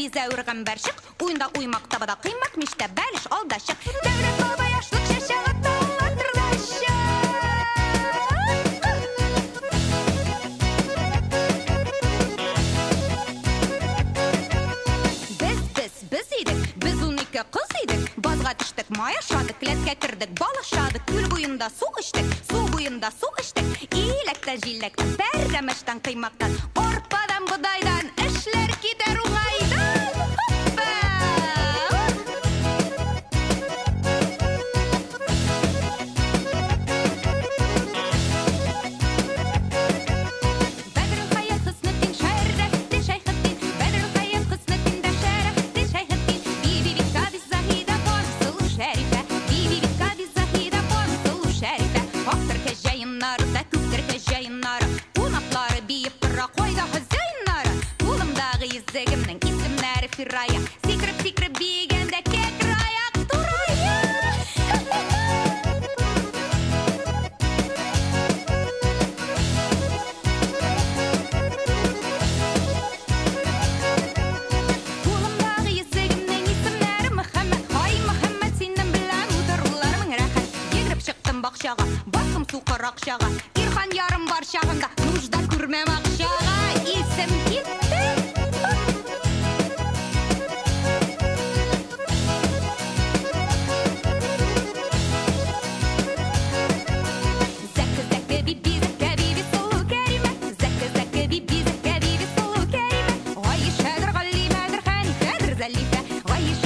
Зәуір ғамбаршық, ойында оймақ табада қимақ, мешті бәліш алдашық. Дәурет баба яшлық шешағы талатырдашы. Біз едік, біз 12 қыз едік. Базға түштік, мая шадық, ләтке кірдік, балашадық. Көл бойында су іштік, су бойында су іштік. Илектен, жилектен, бәргәміштен, қимақтан, орпадан, бұдайдан, ішлер кетер оңайдан. Зәгімнің исімнәрі Фирая, секіріп бейгенде кек раяқ тұрая. Қолымдағы есігімнің исімнәрі Мұхаммед. Хай Мұхаммед, сенің білән ұтырғыларымың рәхат. Егіріп шықтым бақшаға, басым су қырақшаға. Ирхан ярым бар шағында, нужда көрмем ақшаға. Есім кетті. Ваиш